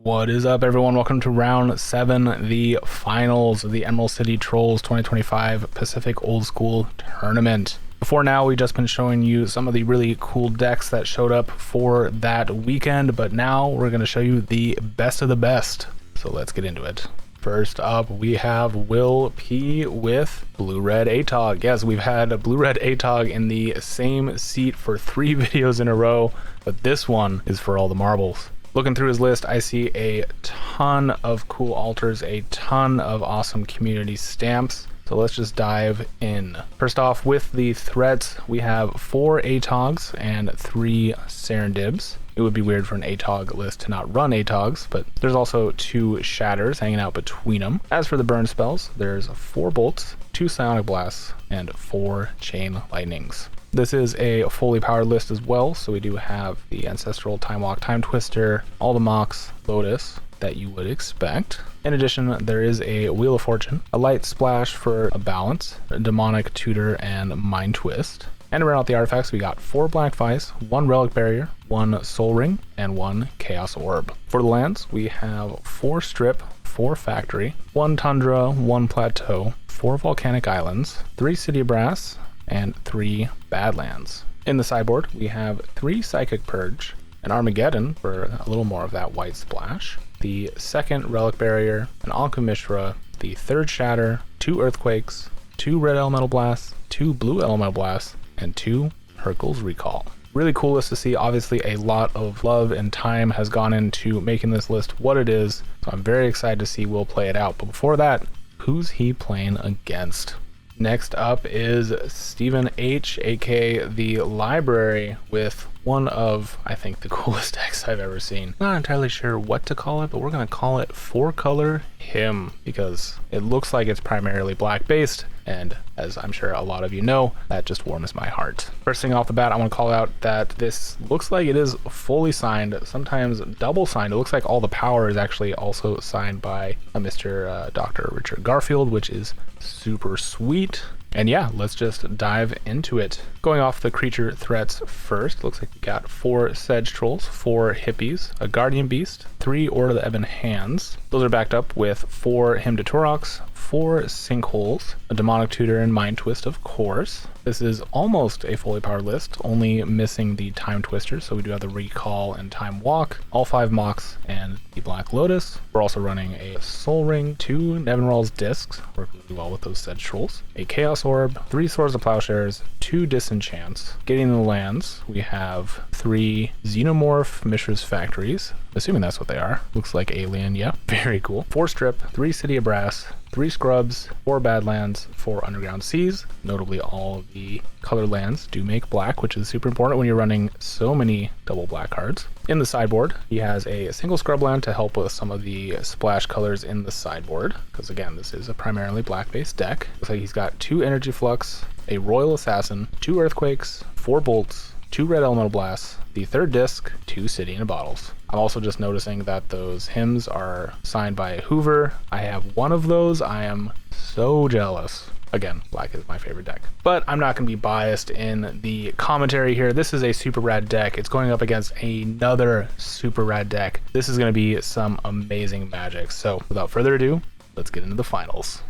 What is up, everyone? Welcome to round 7, the finals of the Emerald City Trolls 2025 Pacific Old School Tournament. Before now, we've just been showing you some of the really cool decks that showed up for that weekend, but now we're going to show you the best of the best. So let's get into it. First up, we have Will P with Blue Red Atog. Yes, we've had a Blue Red Atog in the same seat for 3 videos in a row, but this one is for all the marbles. Looking through his list, I see a ton of cool altars, a ton of awesome community stamps. So let's just dive in. First off, with the threats, we have 4 Atogs and 3 Serendibs. It would be weird for an Atog list to not run Atogs, but there's also 2 Shatters hanging out between them. As for the burn spells, there's 4 Bolts, 2 Psionic Blasts, and 4 Chain Lightnings. This is a fully powered list as well, so we do have the Ancestral, Time Walk, Time Twister, all the Mox, Lotus that you would expect. In addition, there is a Wheel of Fortune, a Light Splash for a balance, a Demonic Tutor, and Mind Twist. And to round out the artifacts, we got 4 Black Vice, 1 Relic Barrier, 1 Soul Ring, and 1 Chaos Orb. For the lands, we have 4 Strip, 4 Factory, 1 Tundra, 1 Plateau, 4 Volcanic Islands, 3 City Brass, and 3 Badlands. In the sideboard, we have 3 Psychic Purge, an Armageddon for a little more of that white splash, the 2nd Relic Barrier, an Ankh-Mishra, the 3rd Shatter, 2 Earthquakes, 2 Red Elemental Blasts, 2 Blue Elemental Blasts, and 2 Hercule's Recall. Really cool list to see. Obviously, a lot of love and time has gone into making this list what it is, so I'm very excited to see Will play it out. But before that, who's he playing against? Next up is Stephen H, aka the Library, with one of, I think, the coolest decks I've ever seen. Not entirely sure what to call it, but we're going to call it 4-color Him, because it looks like it's primarily black based, and as I'm sure a lot of you know, that just warms my heart. First thing off the bat, I want to call out that this looks like it is fully signed, sometimes double signed. It looks like all the power is actually also signed by a Mr. Dr. Richard Garfield, which is super sweet. And yeah, let's just dive into it. Going off the creature threats first, looks like we got 4 Sedge Trolls, 4 Hippies, a Guardian Beast, 3 Order of the Ebon Hands. Those are backed up with 4 Hymn to Torox, 4 Sinkholes, a Demonic Tutor, and Mind Twist, of course. This is almost a fully powered list, only missing the Time Twister, so we do have the Recall and Time Walk, all 5 Mox, and the Black Lotus. We're also running a Soul Ring, 2 Nevinral's Discs, work really well with those Sedge Trolls, a Chaos Orb, 3 Swords of Plowshares, 2 Disenchants. Getting the lands, we have 3 Xenomorph Mishra's Factories, assuming that's what they are. Looks like alien, yeah, very cool. 4 Strip, 3 City of Brass, 3 Scrubs, 4 Badlands, 4 Underground Seas. Notably, all of the color lands do make black, which is super important when you're running so many double black cards. In the sideboard, he has a single Scrub land to help with some of the splash colors in the sideboard, because again, this is a primarily black-based deck. Looks like he's got 2 Energy Flux, a Royal Assassin, 2 Earthquakes, 4 Bolts, 2 Red Elemental Blasts, the 3rd disc, 2 City in Bottles. I'm also just noticing that those hymns are signed by Hoover. I have one of those. I am so jealous. Again, black is my favorite deck. But I'm not going to be biased in the commentary here. This is a super rad deck. It's going up against another super rad deck. This is going to be some amazing magic. So without further ado, let's get into the finals.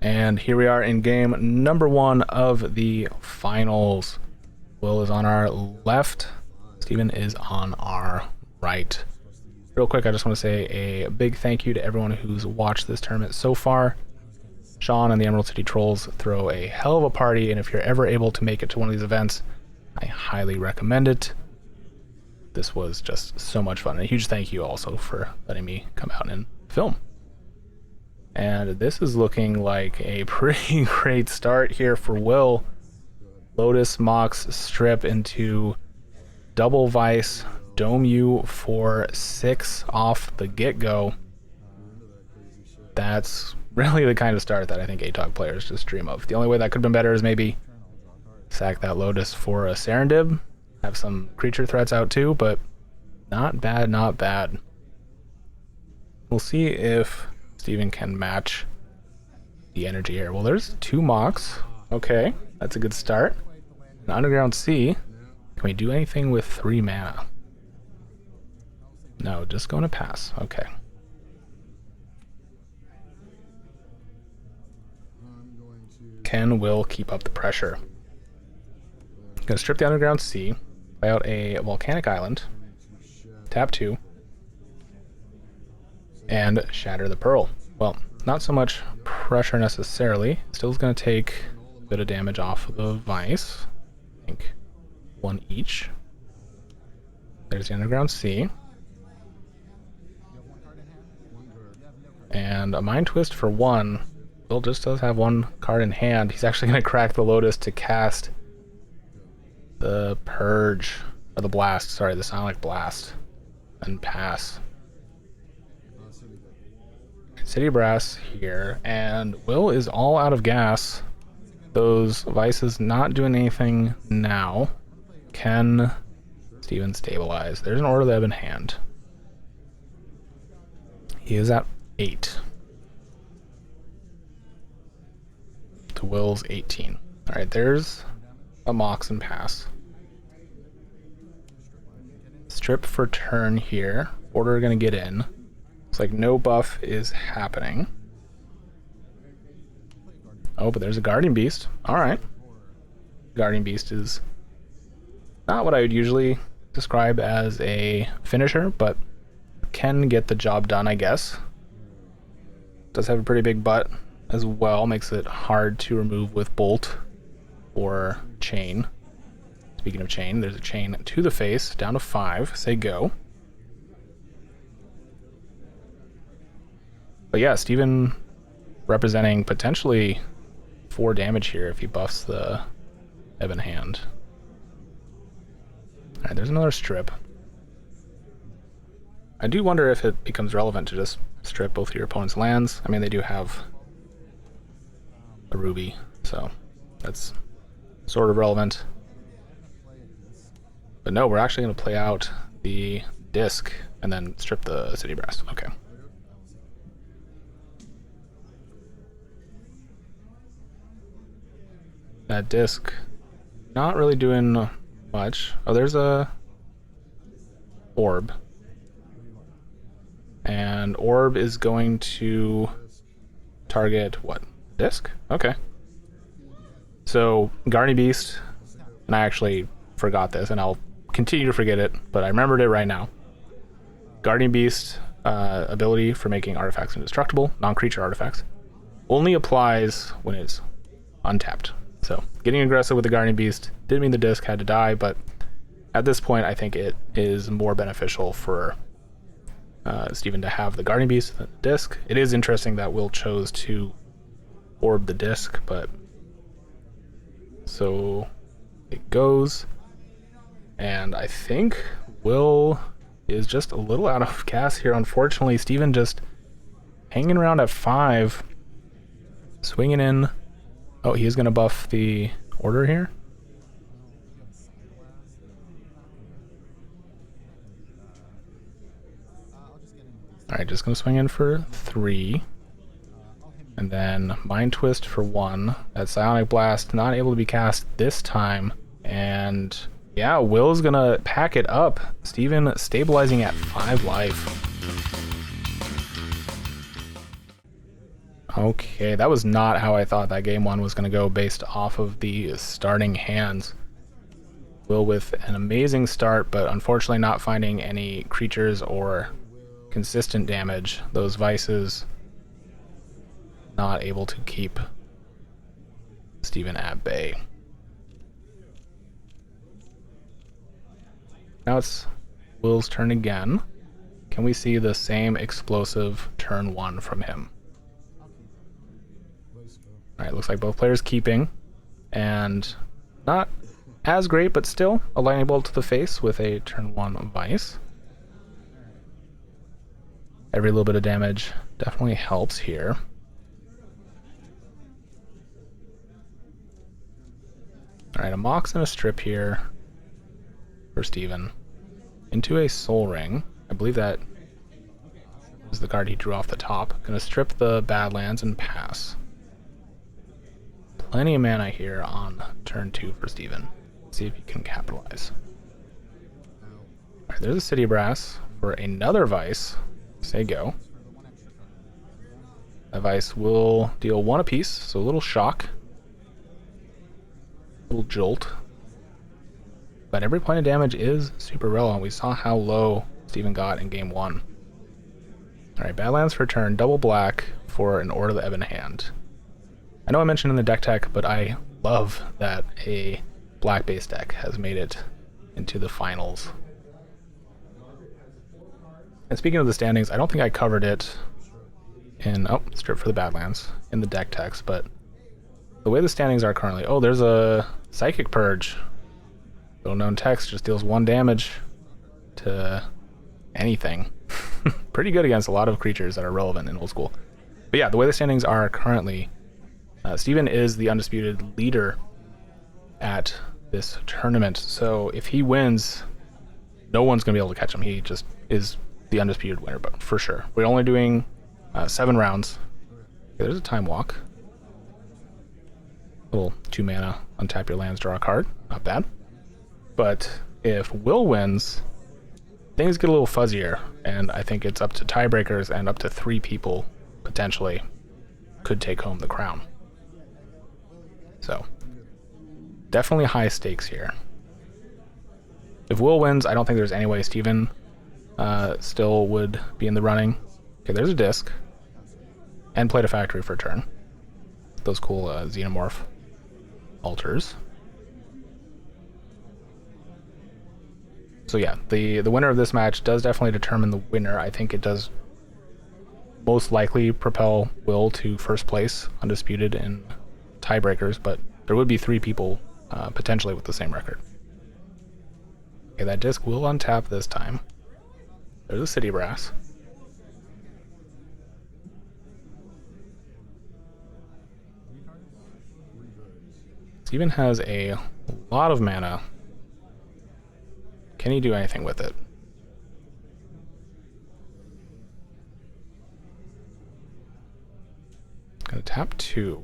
And here we are in game number 1 of the finals. Will is on our left. Steven is on our right. Real quick, I just want to say a big thank you to everyone who's watched this tournament so far. Sean and the Emerald City Trolls throw a hell of a party, and if you're ever able to make it to one of these events, I highly recommend it. This was just so much fun. And a huge thank you also for letting me come out and film. And this is looking like a pretty great start here for Will. Lotus, Mox, Strip into double Vice, Dome U for 6 off the get-go. That's really the kind of start that I think Atog players just dream of. The only way that could have been better is maybe sack that Lotus for a Serendib, have some creature threats out too, but not bad, not bad. We'll see if Steven can match the energy here. Well, there's 2 Mox. Okay, that's a good start. An Underground Sea. Can we do anything with 3 mana? No, just going to pass. Okay. Can will keep up the pressure. Gonna strip the underground sea, play out a volcanic island, tap 2, and shatter the pearl. Well, not so much pressure necessarily. Still gonna take a bit of damage off of the vice. I think 1 each. There's the underground sea. And a Mind Twist for 1. Will just does have 1 card in hand. He's actually going to crack the Lotus to cast the Purge, or the Blast, sorry, the Sonic Blast, and pass. City Brass here, and Will is all out of gas. Those Vices not doing anything now. Can Steven stabilize? There's an Order of the Ebb in hand. He is at 8. To Will's 18. Alright, there's a Mox and pass. Strip for turn here. Order gonna get in. Looks like no buff is happening. Oh, but there's a Guardian Beast. Alright. Guardian Beast is not what I would usually describe as a finisher, but can get the job done, I guess. Does have a pretty big butt as well, makes it hard to remove with Bolt or Chain. Speaking of Chain, there's a Chain to the face, down to 5, say go. But yeah, Steven representing potentially 4 damage here if he buffs the Ebb in hand. Alright, there's another strip. I do wonder if it becomes relevant to just strip both of your opponent's lands. I mean, they do have a ruby, so that's sort of relevant. But no, we're actually going to play out the disc and then strip the City Brass. Okay. That disc, not really doing much. Oh, there's a orb. And orb is going to target what? Disc? Okay. So Guardian Beast, and I actually forgot this, and I'll continue to forget it, but I remembered it right now. Guardian Beast ability for making artifacts indestructible, non-creature artifacts, only applies when it's untapped. So getting aggressive with the Guardian Beast did mean the disc had to die, but at this point I think it is more beneficial for Steven to have the Guardian Beast than the disc. It is interesting that Will chose to orb the disc, but so it goes, and I think Will is just a little out of gas here. Unfortunately, Steven just hanging around at 5, swinging in. Oh, he is going to buff the order here. Alright, just going to swing in for 3. And then Mind Twist for 1. That Psionic Blast not able to be cast this time. And yeah, Will's going to pack it up. Steven stabilizing at 5 life. Okay, that was not how I thought that game 1 was going to go based off of the starting hands. Will with an amazing start, but unfortunately not finding any creatures or consistent damage. Those Vices not able to keep Steven at bay. Now it's Will's turn again. Can we see the same explosive turn 1 from him? Alright, looks like both players keeping, and not as great, but still a lightning bolt to the face with a turn 1 Vice. Every little bit of damage definitely helps here. Alright, a Mox and a strip here for Steven. Into a Soul Ring. I believe that is the card he drew off the top. Gonna strip the Badlands and pass. Plenty of mana here on turn 2 for Steven. See if he can capitalize. Alright, there's a City Brass for another Vice. Say go. That Vice will deal 1 apiece, so a little shock. A little jolt. But every point of damage is super relevant. We saw how low Steven got in game 1. Alright, Badlands for turn, double black for an Order of the Ebon Hand. I know I mentioned in the deck tech, but I love that a black base deck has made it into the finals. And speaking of the standings, I don't think I covered it in, strip for the Badlands, in the deck text, but the way the standings are currently, there's a Psychic Purge. Little known text, just deals 1 damage to anything. Pretty good against a lot of creatures that are relevant in old school. But yeah, the way the standings are currently, Steven is the undisputed leader at this tournament. So if he wins, no one's going to be able to catch him. He just is the undisputed winner, but for sure. We're only doing 7 rounds. Okay, there's a Time Walk. Little 2 mana, untap your lands, draw a card. Not bad. But if Will wins, things get a little fuzzier, and I think it's up to tiebreakers, and up to 3 people potentially could take home the crown. So definitely high stakes here. If Will wins, I don't think there's any way Steven still would be in the running. Okay, there's a disc. And played a factory for a turn. Those cool xenomorph altars. So yeah, the winner of this match does definitely determine the winner. I think it does most likely propel Will to first place, undisputed in tiebreakers, but there would be 3 people potentially with the same record. Okay, that disc will untap this time. There's a City Brass. Steven has a lot of mana. Can he do anything with it? Gonna tap 2.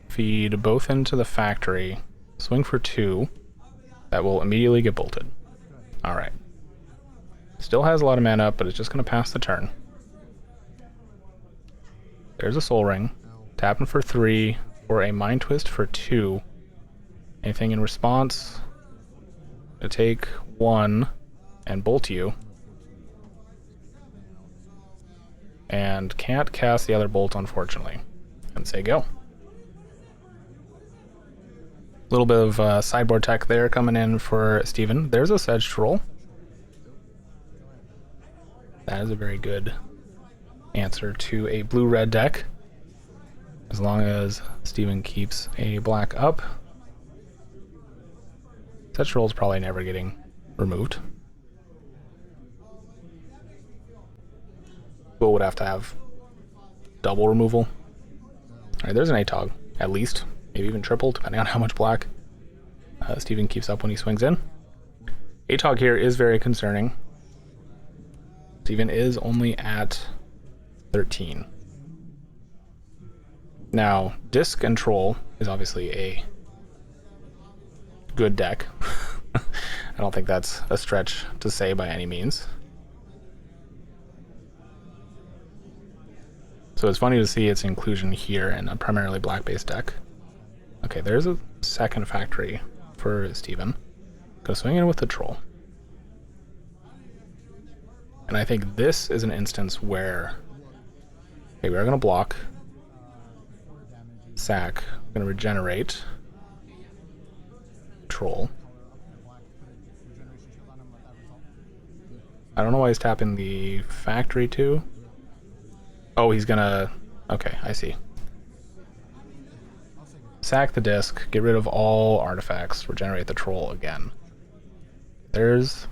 Feed both into the factory. Swing for 2. That will immediately get bolted. Alright. Still has a lot of mana up, but it's just gonna pass the turn. There's a Soul Ring. Tapping for 3 for a Mind Twist for 2. Anything in response? To take 1 and bolt you. And can't cast the other bolt, unfortunately. And say go. A little bit of sideboard tech there coming in for Steven. There's a Sedge Troll. That is a very good answer to a blue-red deck. As long as Steven keeps a black up. Sedge Troll's probably never getting removed. Will would have to have double removal. Alright, there's an Atog, at least. Maybe even triple, depending on how much black Steven keeps up when he swings in. Atog here is very concerning. Steven is only at 13. Now, Disc and Troll is obviously a good deck. I don't think that's a stretch to say by any means. So it's funny to see its inclusion here in a primarily black-based deck. Okay, there's a second factory for Steven. Gonna swing in with the Troll. And I think this is an instance where, okay, we are gonna block. Sack, gonna regenerate. Troll. I don't know why he's tapping the factory too. Oh, he's gonna... Okay, I see. Sack the disc, get rid of all artifacts, regenerate the Troll again. There's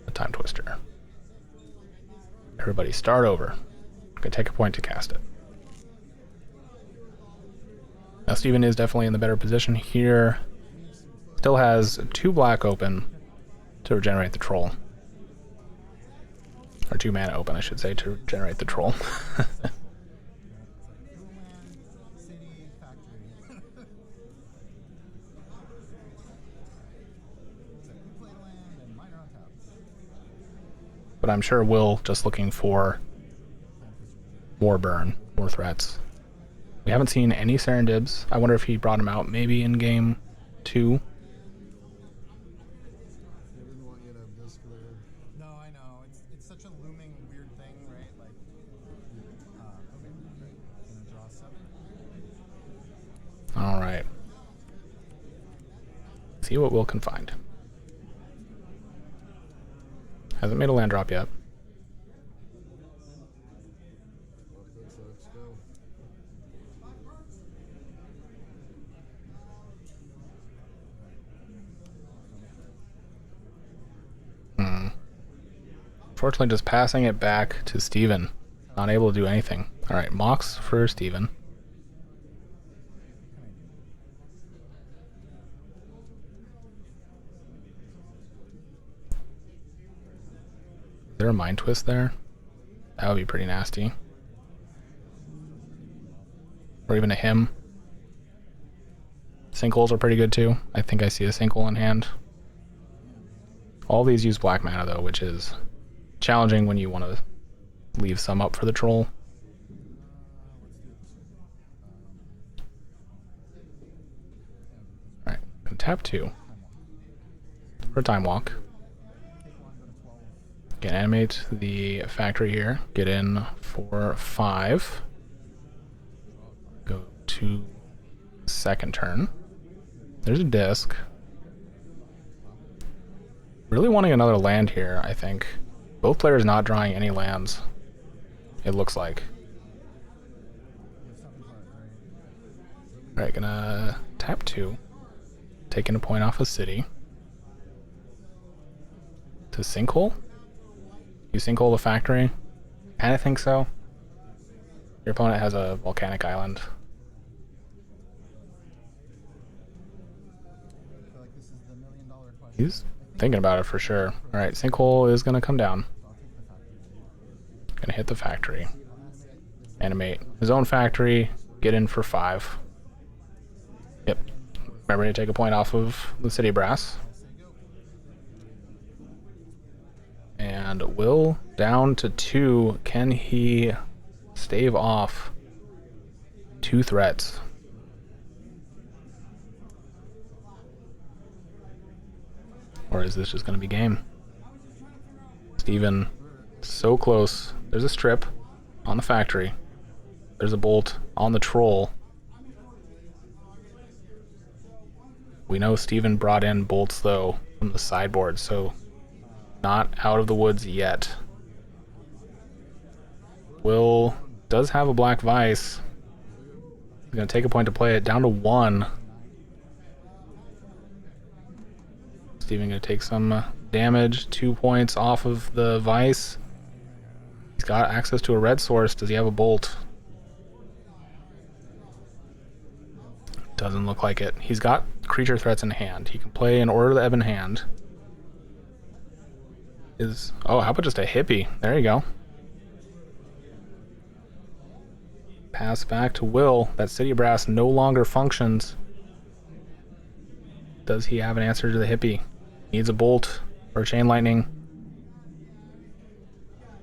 a Time Twister. Everybody start over. Gonna take a point to cast it. Now Steven is definitely in the better position here. Still has 2 black open to regenerate the Troll. Or 2 mana open, I should say, to generate the Troll. but I'm sure Will just looking for more burn, more threats. We haven't seen any Serendibs. I wonder if he brought him out maybe in game 2. No, I know. It's such a looming weird thing, right? Like, okay, great. Gonna draw 7. All right. See what Will can find. Hasn't made a land drop yet. Unfortunately, just passing it back to Steven. Not able to do anything. All right, Mox for Steven. Is there a Mind Twist there? That would be pretty nasty. Or even a Hymn. Sinkholes are pretty good too. I think I see a sinkhole in hand. All these use black mana though, which is challenging when you want to leave some up for the troll. Alright, gonna tap 2 for Time Walk. Can animate the factory here. Get in for 5. Go to second turn. There's a disc. Really wanting another land here, I think. Both players not drawing any lands, it looks like. Alright, gonna tap 2. Taking a point off a city. To Sinkhole? You Sinkhole the factory? Kinda think so. Your opponent has a volcanic island. He's thinking about it for sure. Alright, Sinkhole is gonna come down. Gonna hit the factory. Animate his own factory. Get in for 5. Yep. Remember to take a point off of the city brass. And Will down to 2. Can he stave off 2 threats? Or is this just going to be game? Steven, so close. There's a strip on the factory. There's a bolt on the troll. We know Steven brought in bolts, though, from the sideboard, so not out of the woods yet. Will does have a black vice. He's going to take a point to play it down to 1. Steven going to take some damage. 2 points off of the vice. He's got access to a red source. Does he have a bolt? Doesn't look like it. He's got creature threats in hand. He can play an Order of the Ebon hand. Oh, how about just a Hippie? There you go. Pass back to Will. That City Brass no longer functions. Does he have an answer to the Hippie? Needs a bolt or a Chain Lightning.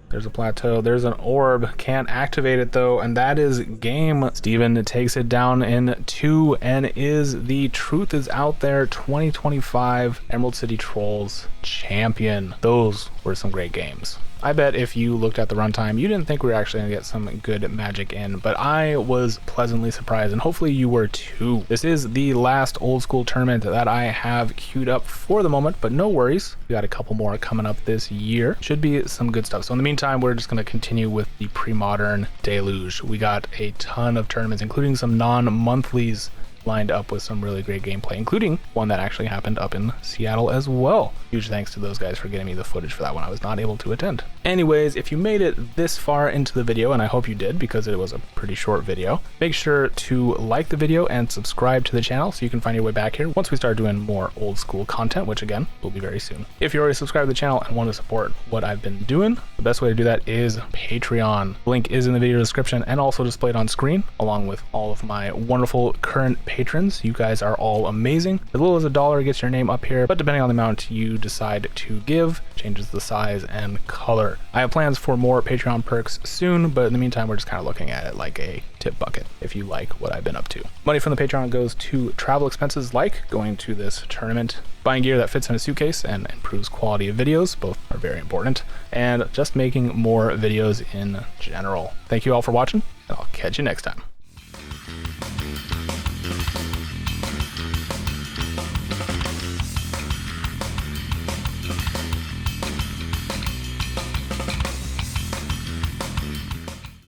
There's a plateau. There's an orb. Can't activate it though, and that is game. Steven takes it down in 2 and is the Truth Is Out There 2025 Emerald City Trolls champion. Those were some great games. I bet if you looked at the runtime, you didn't think we were actually going to get some good magic in, but I was pleasantly surprised, and hopefully you were too. This is the last old school tournament that I have queued up for the moment, but no worries. We got a couple more coming up this year. Should be some good stuff. So in the meantime, we're just going to continue with the pre-modern deluge. We got a ton of tournaments, including some non-monthlies lined up with some really great gameplay, including one that actually happened up in Seattle as well. Huge thanks to those guys for getting me the footage for that one. I was not able to attend. Anyways, if you made it this far into the video, and I hope you did because it was a pretty short video, make sure to like the video and subscribe to the channel so you can find your way back here once we start doing more old school content, which again will be very soon. If you're already subscribed to the channel and want to support what I've been doing, the best way to do that is Patreon. Link is in the video description and also displayed on screen, along with all of my wonderful current patrons. You guys are all amazing. As little as $1 gets your name up here, but depending on the amount you decide to give, changes the size and color. I have plans for more Patreon perks soon, but in the meantime, we're just kind of looking at it like a tip bucket if you like what I've been up to. Money from the Patreon goes to travel expenses like going to this tournament, buying gear that fits in a suitcase and improves quality of videos, both are very important, and just making more videos in general. Thank you all for watching, and I'll catch you next time.